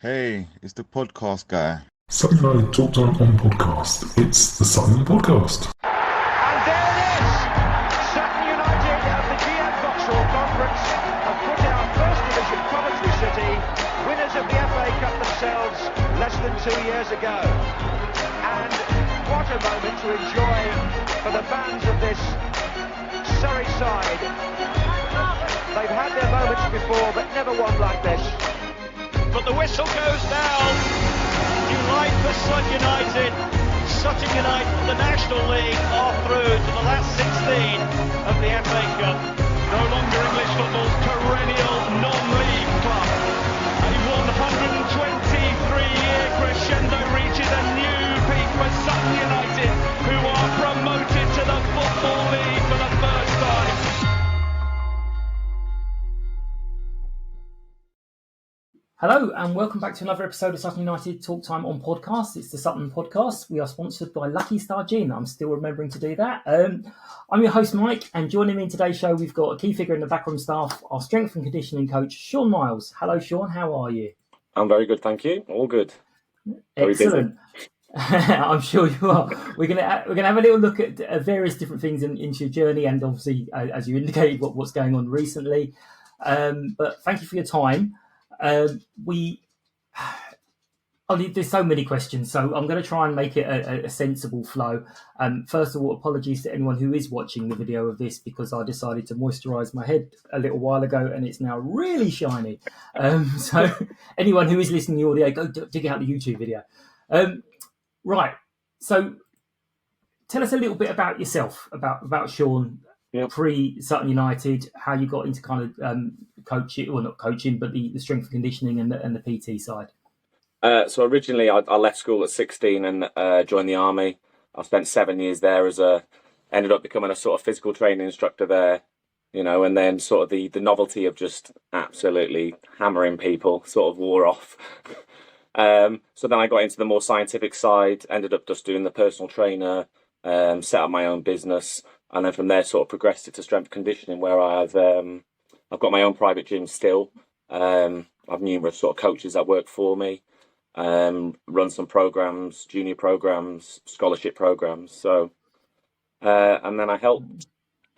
Hey, it's the podcast guy. Sutton United Talk Time on podcast. It's the Sutton Podcast. And there it is! Sutton United of the GM Vauxhall Conference have put out First Division Coventry City, winners of the FA Cup themselves less than 2 years ago. And what a moment to enjoy for the fans of this Surrey side. They've had their moments before, but never one like this. But the whistle goes down. Delight for Sutton United. Sutton United, the National League, are through to the last 16 of the FA Cup. No longer English football's perennial non-league club. A 123-year crescendo reaches a new peak for Sutton United, who are promoted to the Football League for the first time. Hello and welcome back to another episode of Sutton United Talk Time on podcast. It's the Sutton Podcast. We are sponsored by Lucky Star Gin. I'm still remembering to do that. I'm your host Mike, and joining me in today's show we've got a key figure in the backroom staff, our strength and conditioning coach Sean Miles. Hello Sean, how are you? I'm very good, thank you. All good. Excellent. I'm sure you are. We're gonna have a little look at various different things into your journey, and obviously as you indicated what's going on recently. But thank you for your time. There's so many questions, so I'm going to try and make it a sensible flow. First of all, apologies to anyone who is watching the video of this because I decided to moisturise my head a little while ago and it's now really shiny. So anyone who is listening to the audio, go dig out the YouTube video. Right, so tell us a little bit about yourself, about Sean. Yep. Pre-Sutton United, how you got into kind of coaching, well not coaching, but the strength and conditioning and the PT side. So originally I left school at 16 and joined the army. I spent 7 years there ended up becoming a sort of physical training instructor there, you know, and then sort of the novelty of just absolutely hammering people sort of wore off. So then I got into the more scientific side, ended up just doing the personal trainer, set up my own business. And then from there, sort of progressed it to strength conditioning, where I've got my own private gym still. I've numerous sort of coaches that work for me. Run some programs, junior programs, scholarship programs. So, and then I helped.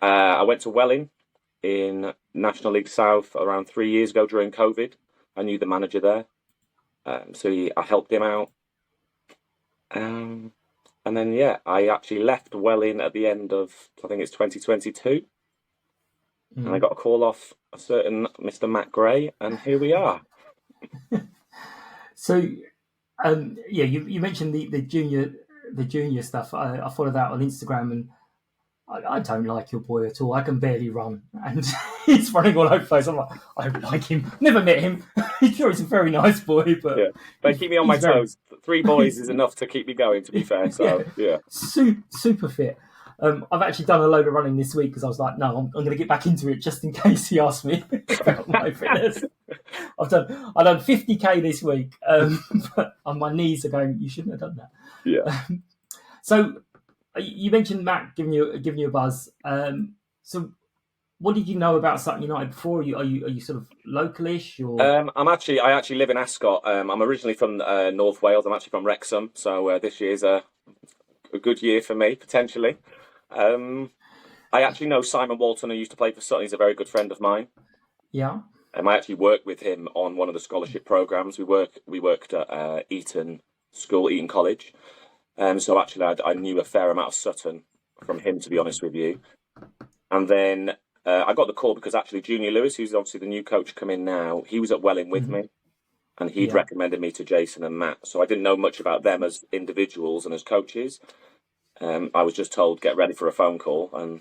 I went to Welling in National League South around 3 years ago during COVID. I knew the manager there, I helped him out. And then, I actually left Welling at the end of, I think it's 2022. And I got a call off a certain Mr. Matt Gray, and here we are. So, you mentioned the junior stuff. I followed that on Instagram, and I don't like your boy at all. I can barely run, and he's running all over the place. I'm like, I don't like him. Never met him. Sure, he's a very nice boy, but They keep me on my toes. 3 boys is enough to keep me going, to be fair. So super fit. I've actually done a load of running this week because I was like, no, I'm going to get back into it just in case he asks me about my fitness. I've done 50k this week, but my knees are going, you shouldn't have done that. Yeah. So you mentioned Matt giving you a buzz. So what did you know about Sutton United before? Are you sort of localish or? I actually live in Ascot. I'm originally from North Wales. I'm actually from Wrexham, so this year's a good year for me potentially. I actually know Simon Walton, who used to play for Sutton. He's a very good friend of mine. Yeah. I actually worked with him on one of the scholarship programs. We worked at Eton College. So actually, I knew a fair amount of Sutton from him, to be honest with you. And then I got the call because actually Junior Lewis, who's obviously the new coach come in now, he was at Welling with me, and he'd recommended me to Jason and Matt. So I didn't know much about them as individuals and as coaches. I was just told, get ready for a phone call, and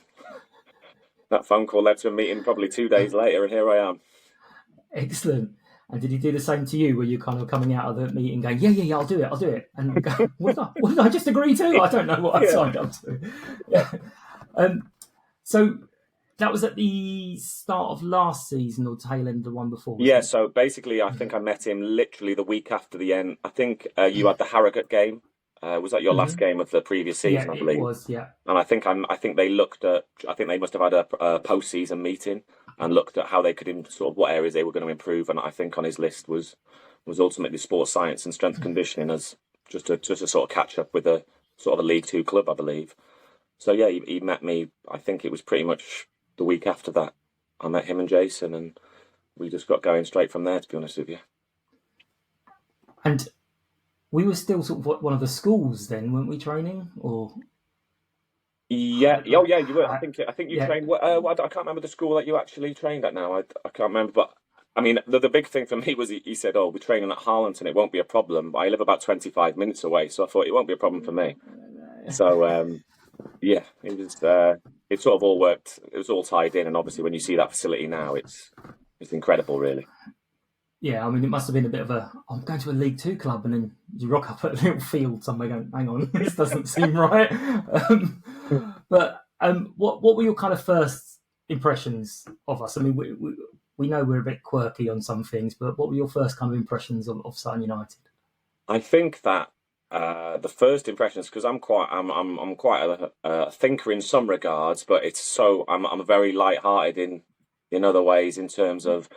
that phone call led to a meeting probably 2 days later, and here I am. Excellent. And did he do the same to you? Were you kind of coming out of the meeting going, yeah, I'll do it. And you go, what did I just agree to? I don't know what I signed up to. Yeah. So that was at the start of last season or tail end of the one before? Yeah, so basically I think I met him literally the week after the end. I think you had the Harrogate game. Was that your last game of the previous season, I believe? It was, yeah. And I think they must have had a post-season meeting and looked at how they could sort of what areas they were going to improve. And I think on his list was was ultimately sports science and strength conditioning as just to sort of catch up with a sort of a League Two club, I believe. So yeah, he met me. I think it was pretty much the week after that. I met him and Jason, and we just got going straight from there. To be honest with you. And we were still sort of one of the schools then, weren't we, training? Or yeah, oh yeah, you were. I think you yeah. trained. I can't remember the school that you actually trained at now. I can't remember, but I mean, the big thing for me was he said, "Oh, we're training at Harlington. It won't be a problem." But I live about 25 minutes away, so I thought it won't be a problem for me. So yeah, it was. It sort of all worked. It was all tied in, and obviously, when you see that facility now, it's incredible, really. Yeah, I mean, it must have been a bit of a, I'm going to a League Two club, and then you rock up at a little field somewhere going, hang on, this doesn't seem right. But what were your kind of first impressions of us? I mean, we know we're a bit quirky on some things, but what were your first kind of impressions of Sutton United? I think that the first impressions, because I'm quite a thinker in some regards, but I'm very light-hearted in other ways, in terms of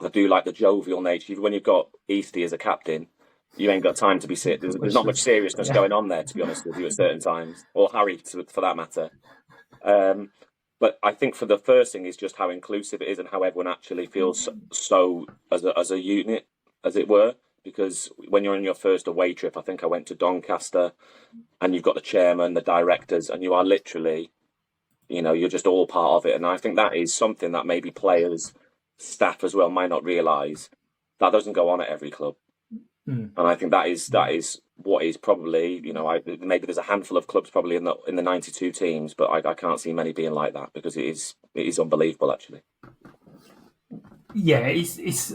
I do like the jovial nature. Even when you've got Eastie as a captain, you ain't got time to be serious. There's not much seriousness going on there, to be honest with you, at certain times, or Harry for that matter. But I think for the first thing is just how inclusive it is and how everyone actually feels so as a unit, as it were. Because when you're on your first away trip, I think I went to Doncaster, and you've got the chairman, the directors, and you are literally, you're just all part of it. And I think that is something that maybe players, staff as well, might not realise. That doesn't go on at every club. And I think that is what is probably, maybe there's a handful of clubs probably in the 92 teams, but I can't see many being like that, because it is unbelievable, actually. Yeah, it's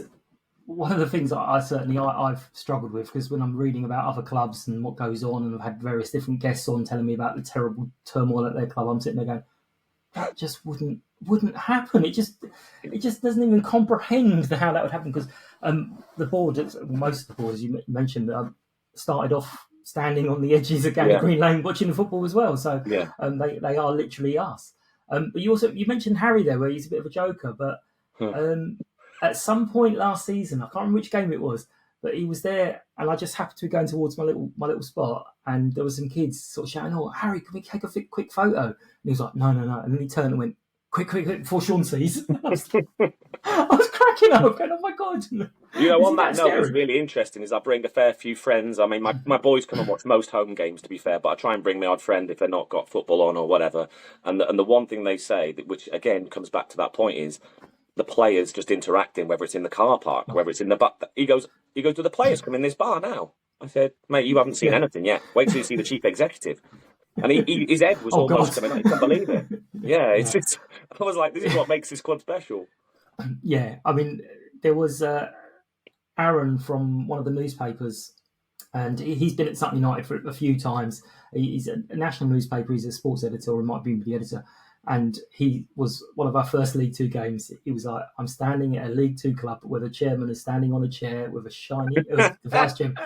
one of the things I've struggled with, because when I'm reading about other clubs and what goes on, and I've had various different guests on telling me about the terrible turmoil at their club, I'm sitting there going, that just wouldn't happen. It just doesn't even comprehend how that would happen, because the board, most of the board, as you mentioned, started off standing on the edges of Gary Green Lane watching the football as well. So they are literally us. But you mentioned Harry there, where he's a bit of a joker, but at some point last season, I can't remember which game it was, but he was there, and I just happened to be going towards my little spot, and there was some kids sort of shouting, "Oh, Harry, can we take a quick photo?" And he was like, "No," and then he turned and went, "Quick, before Sean sees." I was cracking up, going, "Oh my god!" On that note, what's really interesting is I bring a fair few friends. I mean, my boys come and watch most home games, to be fair, but I try and bring my odd friend if they're not got football on or whatever. And the one thing they say, which again comes back to that point, is the players just interacting, whether it's in the car park, whether it's in the bar. He goes, "Do the players come in this bar now?" I said, "Mate, you haven't seen anything yet. Wait till you see the chief executive." And his head was almost coming out. He couldn't believe it. Yeah, it's I was like, this is what makes this club special. Yeah, I mean, there was Aaron from one of the newspapers, and he's been at Sutton United for a few times. He's a national newspaper. He's a sports editor, or he might be the editor. And he was one of our first League Two games. He was like, "I'm standing at a League Two club where the chairman is standing on a chair with a the vice chairman,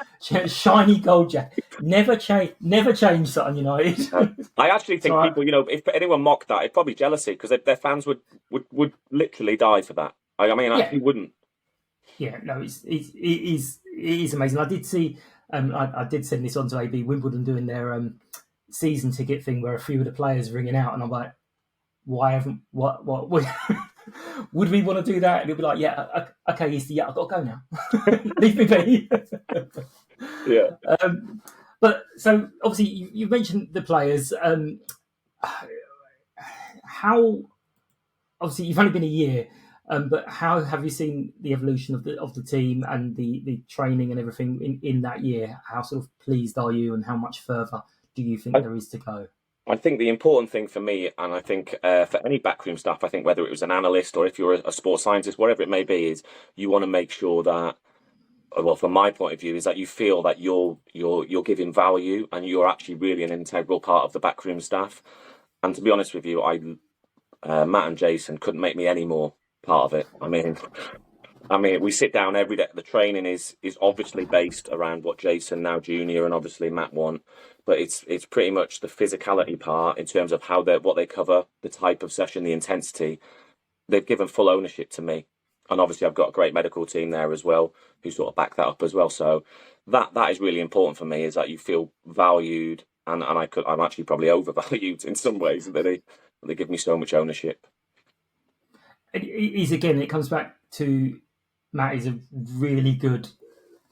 shiny gold jacket. Never change Sutton United." I actually think people, if anyone mocked that, it's probably jealousy, because their fans would literally die for that. I mean, actually wouldn't. Yeah, no, it is amazing. I did see, I did send this on to AB Wimbledon doing their season ticket thing, where a few of the players are ringing out, and I'm like, why haven't what would we want to do that? And he'll be like, "Yeah, okay, Eastie, I've got to go now. Leave me be." Yeah. But so obviously you mentioned the players. How obviously you've only been a year, but how have you seen the evolution of the team and the training and everything in that year? How sort of pleased are you, and how much further do you think there is to go? I think the important thing for me, and I think for any backroom staff, I think whether it was an analyst or if you're a sports scientist, whatever it may be, is you want to make sure that, well, from my point of view, is that you feel that you're giving value and you're actually really an integral part of the backroom staff. And to be honest with you, Matt and Jason couldn't make me any more part of it. I mean, we sit down every day. The training is obviously based around what Jason, now junior, and obviously Matt want, but it's pretty much the physicality part in terms of what they cover, the type of session, the intensity. They've given full ownership to me, And obviously I've got a great medical team there as well who sort of back that up as well. So that is really important for me, is that you feel valued, and I'm actually probably overvalued in some ways, that they give me so much ownership. Again, it comes back to Matt is a really good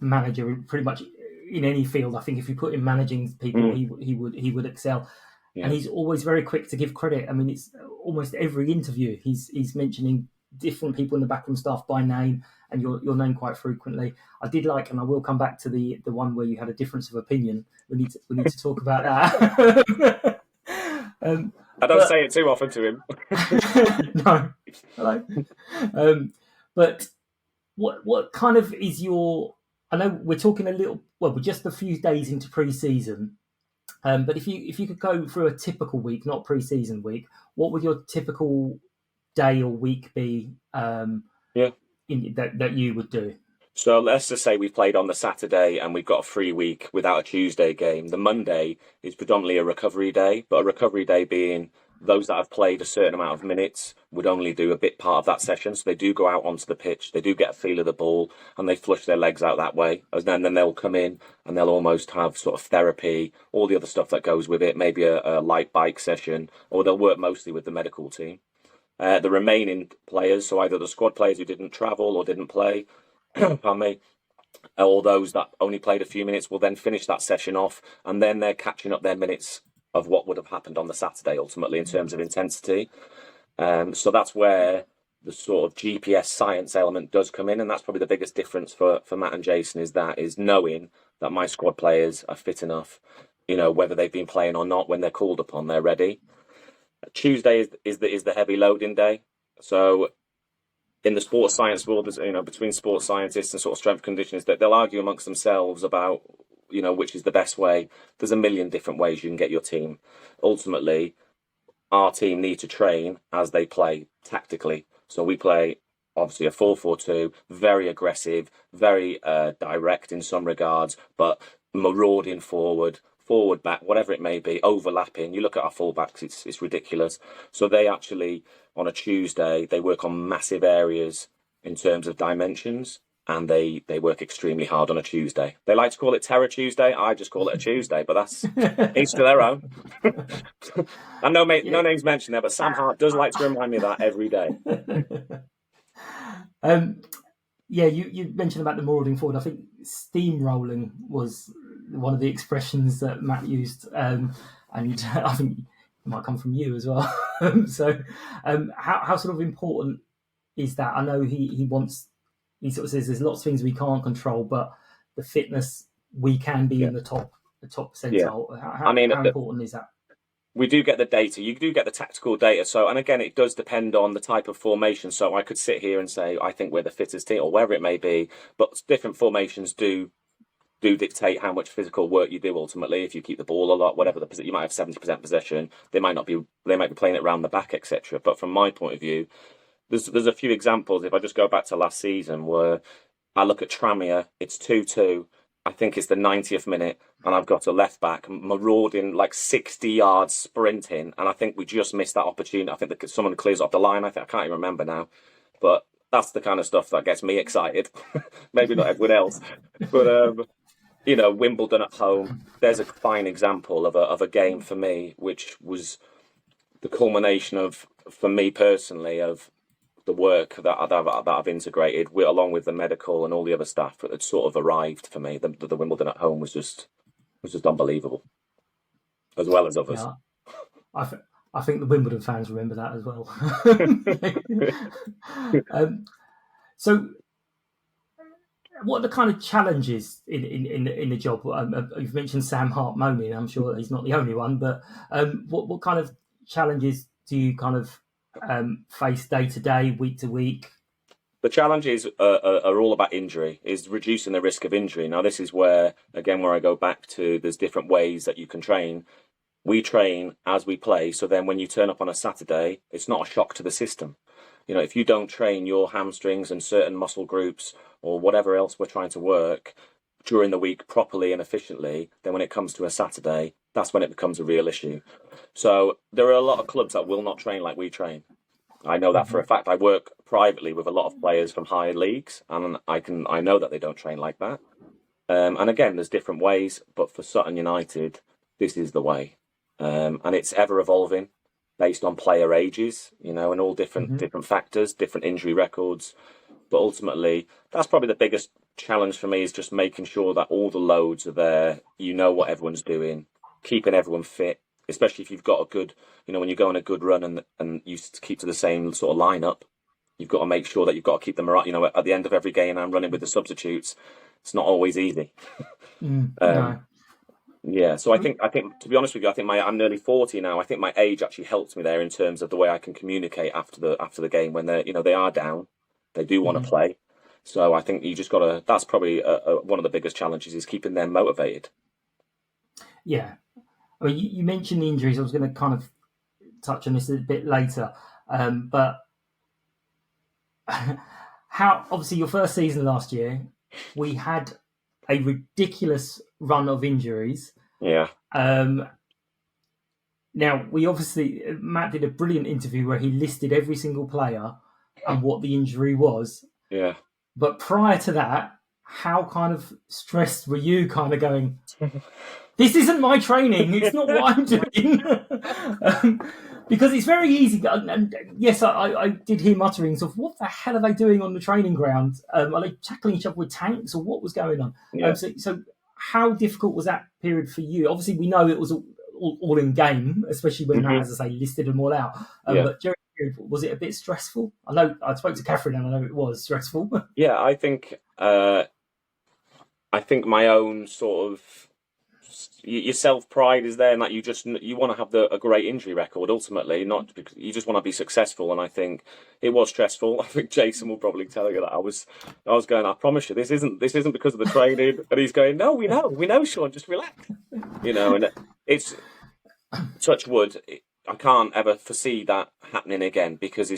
manager, pretty much in any field. I think if you put him managing people, he would excel. Yeah. And he's always very quick to give credit. I mean, it's almost every interview he's mentioning different people in the backroom staff by name, and your name quite frequently. I did like, and I will come back to the one where you had a difference of opinion. We need to talk about that. I don't say it too often to him. No. Hello. But what kind of is your? I know we're talking we're just a few days into pre-season, but if you could go through a typical week, not pre-season week, what would your typical day or week be? That you would do. So let's just say we've played on the Saturday and we've got a free week without a Tuesday game. The Monday is predominantly a recovery day, but a recovery day being those that have played a certain amount of minutes would only do a bit part of that session. So they do go out onto the pitch, they do get a feel of the ball, and they flush their legs out that way. And then they'll come in and they'll almost have sort of therapy, all the other stuff that goes with it, maybe a light bike session, or they'll work mostly with the medical team. The remaining players, so either the squad players who didn't travel or didn't play, pardon me, or those that only played a few minutes, will then finish that session off, and then they're catching up their minutes of what would have happened on the Saturday, ultimately, in terms of intensity. So that's where the sort of GPS science element does come in, and that's probably the biggest difference for Matt and Jason, is knowing that my squad players are fit enough, whether they've been playing or not, when they're called upon, they're ready. Tuesday is the heavy loading day. So in the sports science world, between sports scientists and sort of strength conditioners, that they'll argue amongst themselves about, which is the best way. There's a million different ways you can get your team. Ultimately, our team need to train as they play tactically. So we play obviously a 4-4-2, very aggressive, very direct in some regards, but marauding forward, back, whatever it may be, overlapping. You look at our fullbacks, it's ridiculous. So they actually, on a Tuesday, they work on massive areas in terms of dimensions, and they work extremely hard on a Tuesday. They like to call it Terror Tuesday. I just call it a Tuesday, but that's each to their own. And no names mentioned there, but Sam Hart does like to remind me of that every day. You mentioned about the marauding forward. I think steamrolling was one of the expressions that Matt used, and I think it might come from you as well. How sort of important is that? I know he sort of says there's lots of things we can't control, but the fitness we can be in the top percentile. Yeah. How important is that? We do get the data. You do get the tactical data. So, and again, it does depend on the type of formation. So I could sit here and say, I think we're the fittest team, or wherever it may be, but different formations do dictate how much physical work you do ultimately. If you keep the ball a lot, whatever the position, you might have 70% possession. They might be playing it around the back, etc. But from my point of view, there's a few examples. If I just go back to last season, where I look at Tranmere, it's 2-2. I think it's the 90th minute, and I've got a left back marauding like 60 yards sprinting, and I think we just missed that opportunity. I think that someone clears off the line. I can't even remember now, but that's the kind of stuff that gets me excited. Maybe not everyone else, but Wimbledon at home. There's a fine example of a game for me, which was the culmination of, for me personally, of the work that I've integrated along with the medical and all the other staff that had sort of arrived for me. The Wimbledon at home was just unbelievable, as well as others. Yeah, I think the Wimbledon fans remember that as well. So, what are the kind of challenges in the job? You've mentioned Sam Hart moaning. I'm sure he's not the only one, but what kind of challenges do you kind of face day to day, week to week? The challenges are all about injury, is reducing the risk of injury. Now, this is where I go back to, there's different ways that you can train. We train as we play, so then when you turn up on a Saturday, it's not a shock to the system. If you don't train your hamstrings and certain muscle groups or whatever else we're trying to work during the week properly and efficiently, then when it comes to a Saturday, that's when it becomes a real issue. So there are a lot of clubs that will not train like we train. I know that for a fact. I work privately with a lot of players from higher leagues, and I know that they don't train like that. And again, there's different ways, but for Sutton United, this is the way. And it's ever evolving based on player ages, and all different factors, different injury records. But ultimately, that's probably the biggest challenge for me, is just making sure that all the loads are there. You know what everyone's doing, keeping everyone fit, especially if you've got a good, when you go on a good run and you keep to the same sort of lineup, you've got to make sure that you've got to keep them right. At the end of every game, I'm running with the substitutes. It's not always easy. No. Yeah, so I think to be honest with you, I'm nearly 40 now. I think my age actually helps me there in terms of the way I can communicate after the game when they are down, they do want to play. So I think you just got to. That's probably one of the biggest challenges, is keeping them motivated. Yeah, I mean, you mentioned the injuries. I was going to kind of touch on this a bit later, but how obviously your first season last year, we had a ridiculous run of injuries. Yeah. Now, Matt did a brilliant interview where he listed every single player and what the injury was. Yeah. But prior to that, how kind of stressed were you, kind of going, this isn't my training, it's not what I'm doing? Because it's very easy. And yes, I did hear mutterings of, what the hell are they doing on the training ground? Are they tackling each other with tanks, or what was going on? Yeah. So how difficult was that period for you? Obviously, we know it was all in game, especially when Matt, as I say, listed them all out. But during the period, was it a bit stressful? I know I spoke to Catherine, and I know it was stressful. Yeah, I think my own sort of your self pride is there, and that you want to have a great injury record ultimately, not because you just want to be successful. And I think it was stressful. I think Jason will probably tell you that I was going, I promise you, this isn't because of the training. And he's going, no, we know, Sean, just relax. And it's touch wood. I can't ever foresee that happening again, because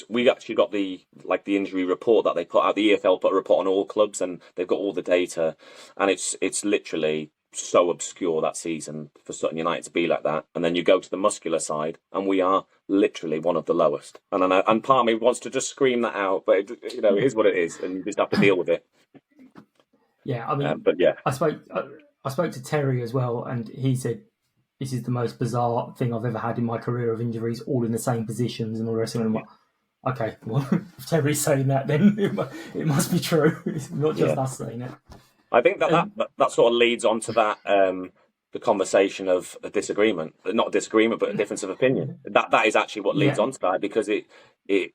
we actually got the injury report that they put out. The EFL put a report on all clubs, and they've got all the data, and it's literally so obscure that season for Sutton United to be like that. And then you go to the muscular side, and we are literally one of the lowest. And part of me wants to just scream that out, but it is what it is, and you just have to deal with it. Yeah, I mean, but yeah, I spoke to Terry as well, and he said, this is the most bizarre thing I've ever had in my career of injuries, all in the same positions and all the rest of it. I'm like, okay, well, if Terry's saying that, then it must be true. It's not just us saying it. I think that sort of leads on to that, the conversation of a disagreement, not a disagreement, but a difference of opinion. That is actually what leads on to that, because it's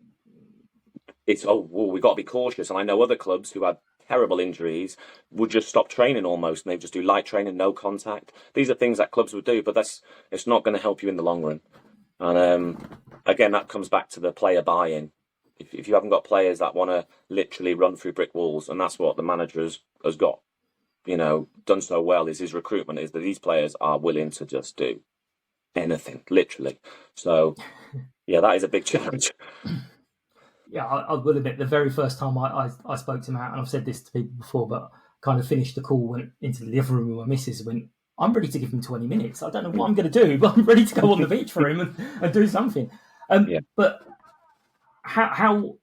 we've got to be cautious. And I know other clubs who had terrible injuries would just stop training almost, and they just do light training, no contact. These are things that clubs would do, but it's not going to help you in the long run. And again, that comes back to the player buy-in. If you haven't got players that want to literally run through brick walls, and that's what the manager has got, done so well, is his recruitment, is that these players are willing to just do anything, literally. So, yeah, that is a big challenge. Yeah, I will admit, the very first time I spoke to Matt, and I've said this to people before, but kind of finished the call, went into the living room with my missus, went, I'm ready to give him 20 minutes. I don't know what I'm going to do, but I'm ready to go on the beach for him and do something. But how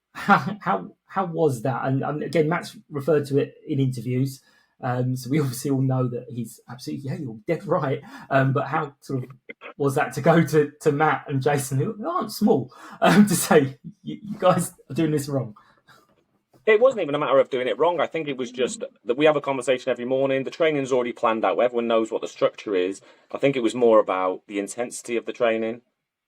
was that? And again, Matt's referred to it in interviews, so we obviously all know that he's absolutely, you're dead right. But how sort of was that to go to Matt and Jason, who aren't small, to say, you guys are doing this wrong? It wasn't even a matter of doing it wrong. I think it was just that we have a conversation every morning. The training's already planned out. Everyone knows what the structure is. I think it was more about the intensity of the training.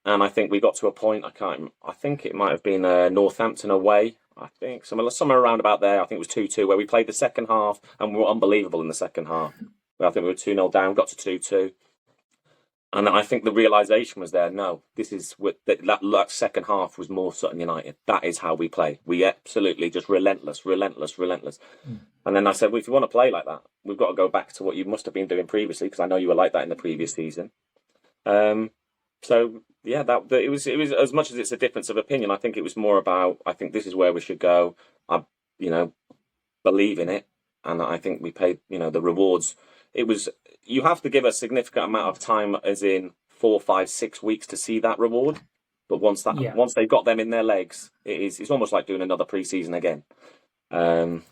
And I think we got to a point, I think it might have been Northampton away. I think somewhere around about there. I think it was 2-2, where we played the second half, and we were unbelievable in the second half. I think we were 2-0 down, got to 2-2. And I think the realisation was there, no, this is that second half was more Sutton United. That is how we play. We absolutely just relentless. And then I said, well, if you want to play like that, we've got to go back to what you must have been doing previously, because I know you were like that in the previous season. So yeah, it was as much as it's a difference of opinion. I think it was more about, I think this is where we should go. I believe in it, and I think we paid the rewards. It was, you have to give a significant amount of time, as in 4, 5, 6 weeks, to see that reward. But once they've got them in their legs, it's almost like doing another pre-season again. And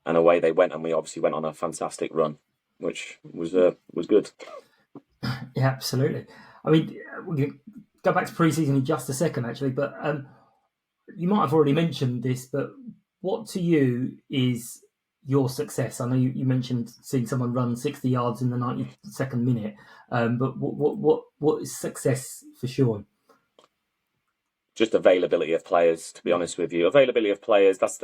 away they went, and we obviously went on a fantastic run, which was good. Yeah, absolutely. I mean, we can go back to pre-season in just a second, actually, but you might have already mentioned this, but what to you is your success? I know you mentioned seeing someone run 60 yards in the 92nd minute, but what is success for Sean? Just availability of players, to be honest with you. Availability of players, that's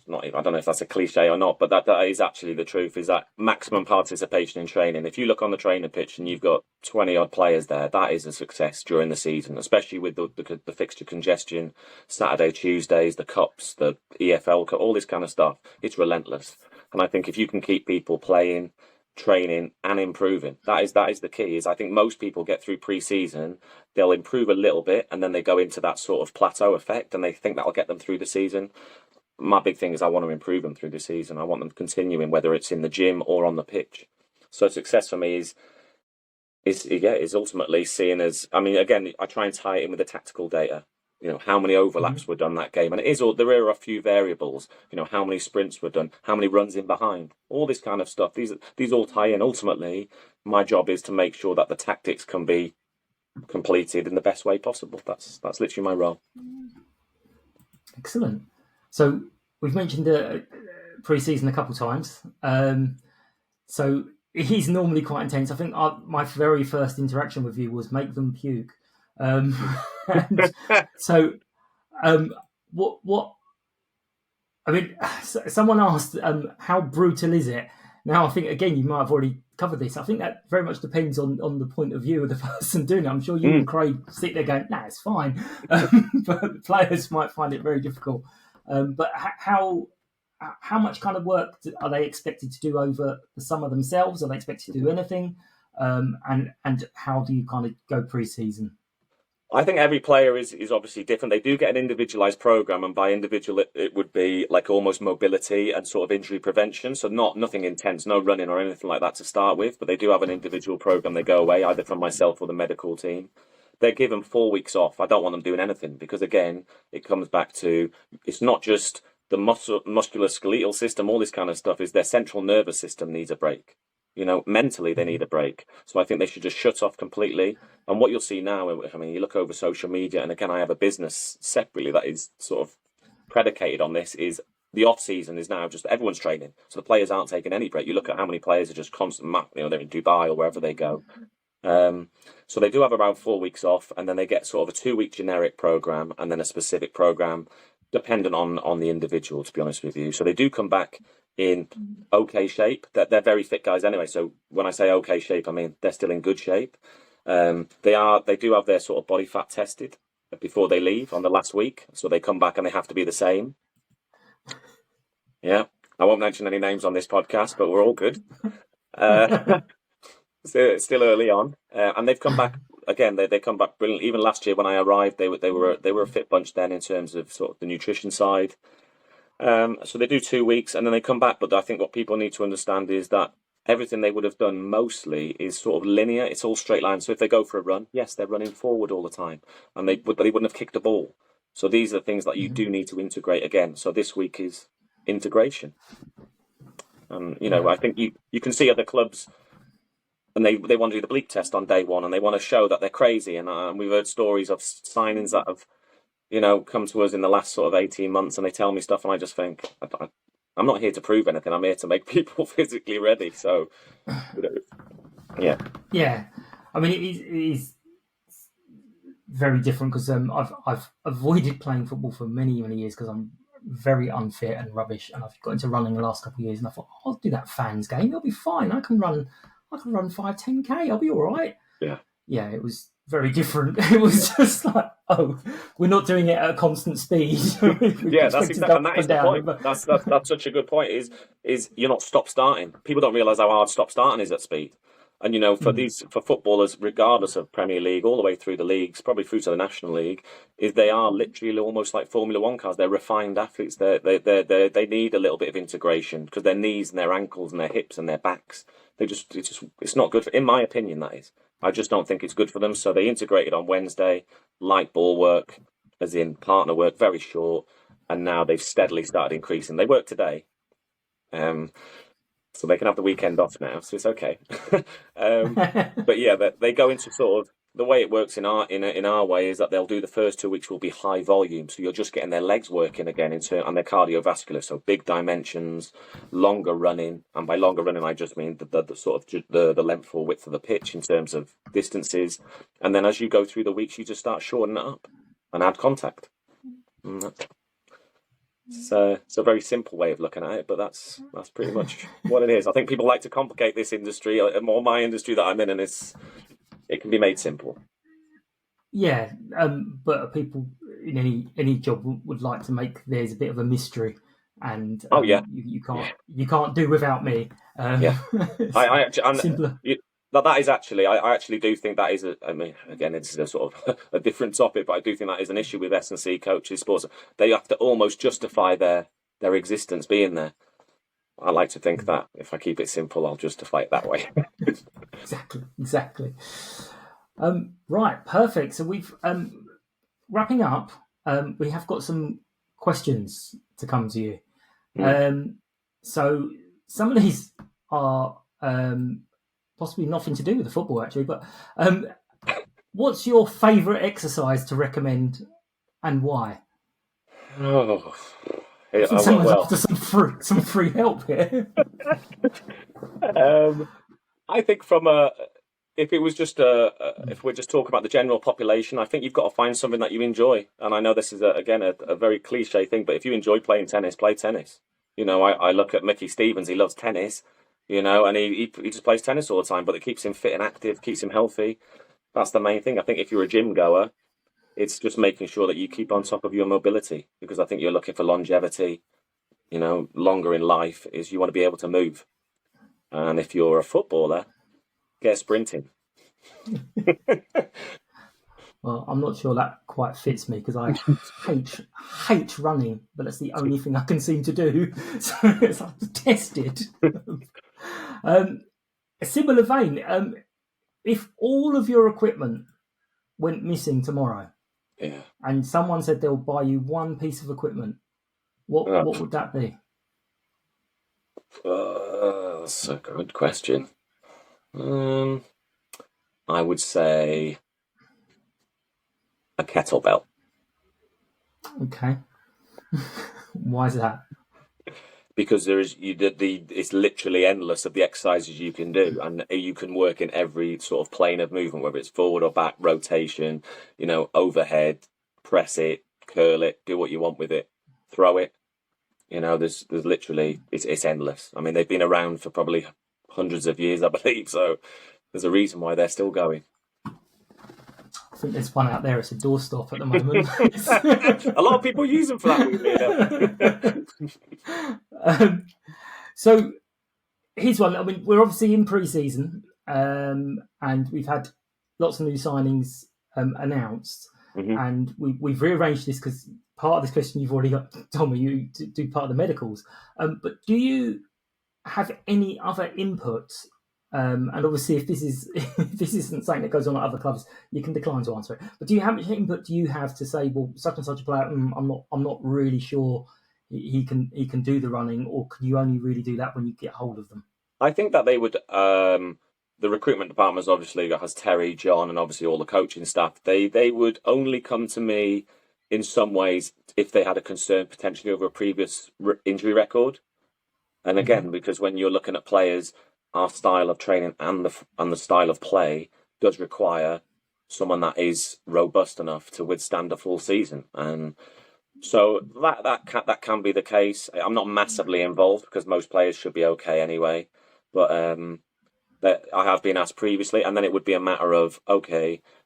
not even, I don't know if that's a cliche or not, but that is actually the truth, is that maximum participation in training. If you look on the training pitch and you've got 20 odd players there, that is a success during the season, especially with the fixture congestion, Saturday, Tuesdays, the cups, the EFL Cup, all this kind of stuff. It's relentless. And I think if you can keep people playing, training and improving, that is the key. Is I think most people get through pre-season, they'll improve a little bit, and then they go into that sort of plateau effect, and they think that'll get them through the season. My big thing is I want to improve them through the season. I want them continuing, whether it's in the gym or on the pitch. So success for me is ultimately seen as, I mean, again, I try and tie it in with the tactical data. You know, how many overlaps were done that game, and there are a few variables. You know, how many sprints were done, how many runs in behind, all this kind of stuff. These all tie in. Ultimately, my job is to make sure that the tactics can be completed in the best way possible. That's literally my role. Excellent. So we've mentioned pre-season a couple of times. So it is normally quite intense. I think my very first interaction with you was make them puke. So what? I mean, someone asked, how brutal is it? Now, I think, again, you might have already covered this. I think that very much depends on the point of view of the person doing it. I'm sure you and Craig sit there going, nah, it's fine. But players might find it very difficult. But how much kind of work are they expected to do over the summer themselves? Are they expected to do anything? And how do you kind of go pre-season? I think every player is obviously different. They do get an individualized program, and by individual, it would be like almost mobility and sort of injury prevention. So nothing intense, no running or anything like that to start with. But they do have an individual program. They go away either from myself or the medical team. They're given 4 weeks off. I don't want them doing anything, because again, it comes back to, it's not just the musculoskeletal system, all this kind of stuff. Is their central nervous system needs a break. You know, mentally they need a break. So I think they should just shut off completely. And what you'll see now, I mean, you look over social media, and again, I have a business separately that is sort of predicated on this, is the off season is now just everyone's training. So the players aren't taking any break. You look at how many players are just constant, you know, they're in Dubai or wherever they go. So they do have around 4 weeks off, and then they get sort of a 2-week generic program and then a specific program dependent on the individual, to be honest with you. So they do come back in okay shape. They're very fit guys anyway. So when I say okay shape, I mean they're still in good shape. They do have their sort of body fat tested before they leave on the last week. So they come back and they have to be the same. Yeah. I won't mention any names on this podcast, but we're all good. So it's still early on, and they've come back again. They come back brilliant. Even last year when I arrived, they were a fit bunch then in terms of sort of the nutrition side. So they do 2 weeks and then they come back. But I think what people need to understand is that everything they would have done mostly is sort of linear. It's all straight line. So if they go for a run, yes, they're running forward all the time, and they wouldn't have kicked a ball. So these are things that you do need to integrate again. So this week is integration, and you know I think you can see other clubs. And they want to do the bleep test on day one, and they want to show that they're crazy. And we've heard stories of signings that have, you know, come to us in the last sort of 18 months, and they tell me stuff, and I just think, I'm not here to prove anything. I'm here to make people physically ready. So, yeah. Yeah. I mean, it is very different because I've avoided playing football for many, many years because I'm very unfit and rubbish. And I've got into running the last couple of years, and I thought, I'll do that fans game. It'll be fine. I can run 5-10K. I'll be all right. Yeah, it was very different. It was just like, oh, we're not doing it at a constant speed. Yeah, that's exactly, and that is the point. That's such a good point. Is you're not stop starting. People don't realise how hard stop starting is at speed. And you know, for footballers, regardless of Premier League, all the way through the leagues, probably through to the National League, is they are literally almost like Formula One cars. They're refined athletes. They need a little bit of integration because their knees and their ankles and their hips and their backs. It's not good for, in my opinion, that is. I just don't think it's good for them. So they integrated on Wednesday, light ball work, as in partner work, very short, and now they've steadily started increasing. They work today, so they can have the weekend off now, so it's okay. But yeah, they go into sort of the way it works in our way is that they'll do the first 2 weeks will be high volume, so you're just getting their legs working again and their cardiovascular, so big dimensions, longer running, and by longer running I just mean the sort of the length or width of the pitch in terms of distances, and then as you go through the weeks you just start shortening it up and add contact. So it's a very simple way of looking at it, but that's pretty much what it is. I think people like to complicate this industry, or my industry that I'm in, and it can be made simple. Yeah, but people in any job would like to make theirs a bit of a mystery, and you can't do without me. I actually, simpler. That is actually, I actually do think that is I mean, again, it's a sort of a different topic, but I do think that is an issue with S&C coaches, sports. They have to almost justify their existence being there. I like to think that if I keep it simple, I'll justify it that way. Exactly. Right, perfect. So we've wrapping up. We have got some questions to come to you. So some of these are possibly nothing to do with the football, actually. But what's your favourite exercise to recommend, and why? Oh, Someone's after some free help here. I think if it was just if we're just talking about the general population, I think you've got to find something that you enjoy. And I know this is again a very cliche thing, but if you enjoy playing tennis, play tennis. You know, I look at Mickey Stevens; he loves tennis. You know, and he just plays tennis all the time, but it keeps him fit and active, keeps him healthy. That's the main thing. I think if you're a gym goer, it's just making sure that you keep on top of your mobility, because I think you're looking for longevity. You know, longer in life is you want to be able to move. And if you're a footballer, get sprinting. Well, I'm not sure that quite fits me because I hate running, but that's the only thing I can seem to do. So it's hard to test it. A similar vein, if all of your equipment went missing tomorrow, and someone said they'll buy you one piece of equipment, what would that be? That's a good question. I would say a kettlebell. Okay. Why is that? Because it's literally endless of the exercises you can do, and you can work in every sort of plane of movement, whether it's forward or back, rotation, you know, overhead, press it, curl it, do what you want with it, throw it. You know, there's literally it's endless. I mean, they've been around for probably hundreds of years, I believe. So there's a reason why they're still going. I think there's one out there. It's a doorstop at the moment. A lot of people use them for that. So here's one. I mean, we're obviously in pre-season, and we've had lots of new signings announced, and we've rearranged this because part of this question you've already told me you do part of the medicals. But do you have any other input? And obviously, if this isn't something that goes on at other clubs, you can decline to answer it. But how much input do you have to say, well, such and such a player, I'm not really sure he can do the running, or can you only really do that when you get hold of them? I think that they would. The recruitment department obviously has Terry, John, and obviously all the coaching staff. They would only come to me in some ways if they had a concern potentially over a previous injury record. And again, because when you're looking at players, our style of training and the style of play does require someone that is robust enough to withstand a full season, and so that can be the case. I'm not massively involved because most players should be okay anyway, but that I have been asked previously, and then it would be a matter of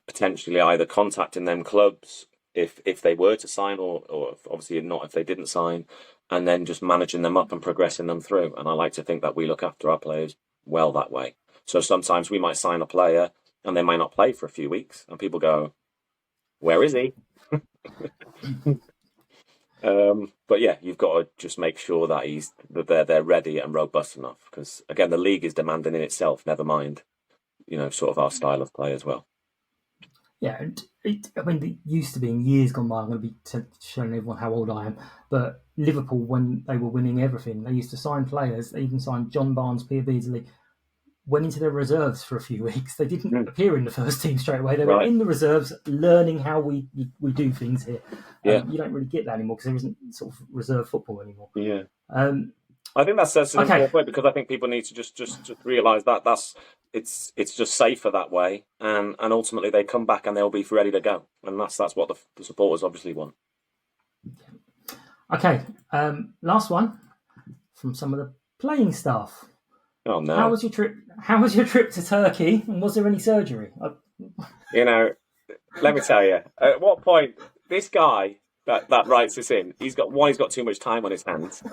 potentially either contacting them clubs if they were to sign, or obviously not if they didn't sign, and then just managing them up and progressing them through. And I like to think that we look after our players well that way. So sometimes we might sign a player and they might not play for a few weeks, and people go, "Where is he?" But yeah, you've got to just make sure that they're ready and robust enough, because again, the league is demanding in itself. Never mind sort of our style of play as well. Yeah, and it used to be in years gone by. I'm going to be showing everyone how old I am. But Liverpool, when they were winning everything, they used to sign players. They even signed John Barnes, Peter Beardsley, went into their reserves for a few weeks. They didn't appear in the first team straight away. They were in the reserves, learning how we do things here. You don't really get that anymore because there isn't sort of reserve football anymore. Yeah. I think that's an important point, because I think people need to just realise that it's just safer that way, and ultimately they come back and they'll be ready to go, and that's what the supporters obviously want. Okay, last one from some of the playing staff. Oh no! How was your trip? How was your trip to Turkey? And was there any surgery? Let me tell you. At what point this guy that writes this in, he's got too much time on his hands,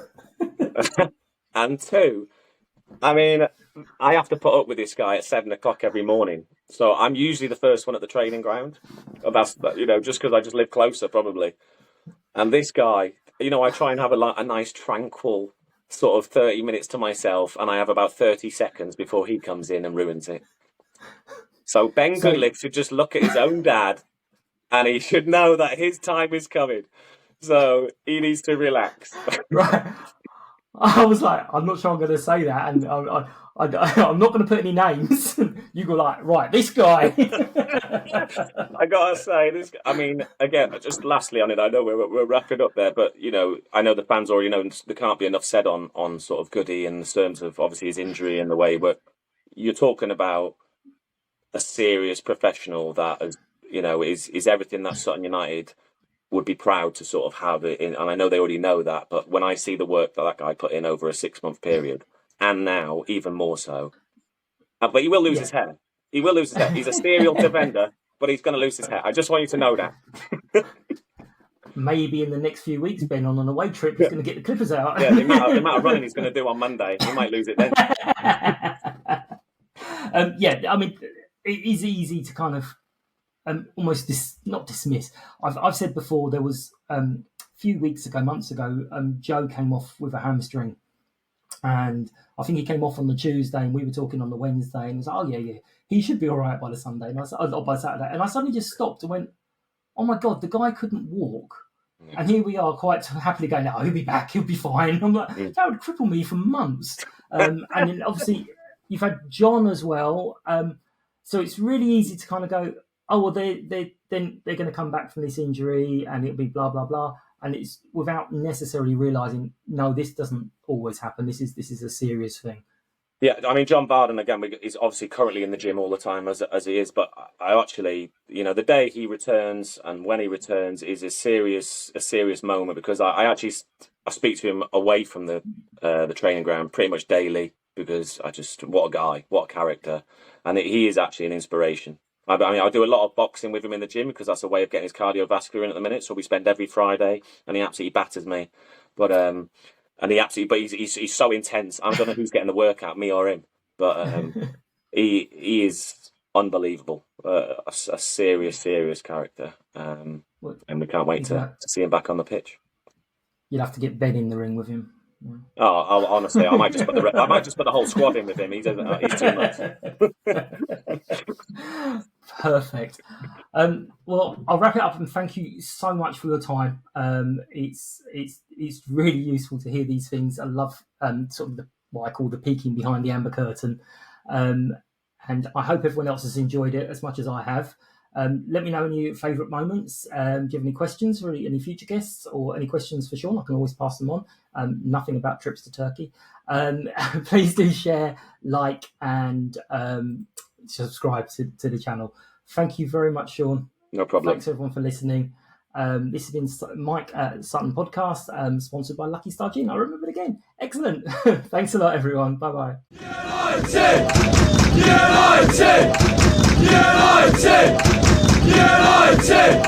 and two, I have to put up with this guy at 7 o'clock every morning. So I'm usually the first one at the training ground. That's just because I just live closer probably. And this guy, I try and have a nice tranquil sort of 30 minutes to myself, and I have about 30 seconds before he comes in and ruins it. So Ben Goodlick should just look at his own dad, and he should know that his time is coming. So he needs to relax. Right. I was like, I'm not sure I'm going to say that, and I'm not going to put any names. You go like, right, this guy. I gotta say, this. Again, just lastly on it, I know we're wrapping up there, but I know the fans already know there can't be enough said on sort of Goody in terms of obviously his injury and the way. But you're talking about a serious professional that is everything that Sutton United would be proud to sort of have it in, and I know they already know that, but when I see the work that guy put in over a 6-month period, and now even more so, but he will lose his hair. He will lose his hair. He's a serial defender, but he's going to lose his hair. I just want you to know that. Maybe in the next few weeks, Ben, on an away trip, he's going to get the clippers out. Yeah, the amount of running he's going to do on Monday, he might lose it then. It is easy to kind of almost not dismiss. I've said before, there was a few months ago, Joe came off with a hamstring, and I think he came off on the Tuesday, and we were talking on the Wednesday, and he was like, "Oh yeah, he should be all right by the Sunday," and by Saturday, and I suddenly just stopped and went, "Oh my God, the guy couldn't walk." And here we are, quite happily going, "No, he'll be back, he'll be fine." I'm like, that would cripple me for months. And then obviously you've had John as well, so it's really easy to kind of go, "Oh well, they're going to come back from this injury, and it'll be blah blah blah," and it's without necessarily realising, no, this doesn't always happen. This is a serious thing. Yeah, John Barden again is obviously currently in the gym all the time as he is, but I actually, the day he returns and when he returns is a serious moment, because I speak to him away from the training ground pretty much daily, because what a guy, what a character, and he is actually an inspiration. I do a lot of boxing with him in the gym because that's a way of getting his cardiovascular in at the minute. So we spend every Friday, and he absolutely batters me. But he's so intense. I don't know who's getting the workout, me or him. But he is unbelievable. A serious character. And we can't wait to see him back on the pitch. You'll have to get Ben in the ring with him. Oh, honestly, I might just put the whole squad in with him. He's too much. Perfect. Well, I'll wrap it up, and thank you so much for your time. It's really useful to hear these things. I love sort of what I call the peeking behind the amber curtain, and I hope everyone else has enjoyed it as much as I have. Let me know any favourite moments. Do you have any questions for any future guests, or any questions for Sean? I can always pass them on. Nothing about trips to Turkey. Please do share, like, and subscribe to the channel. Thank you very much, Sean. No problem. Thanks everyone for listening. This has been Mike at Sutton Podcast, sponsored by Lucky Star Gin. I remember it again. Excellent. Thanks a lot, everyone. Bye-bye. United! United! United! United!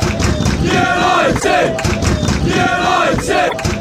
United! United!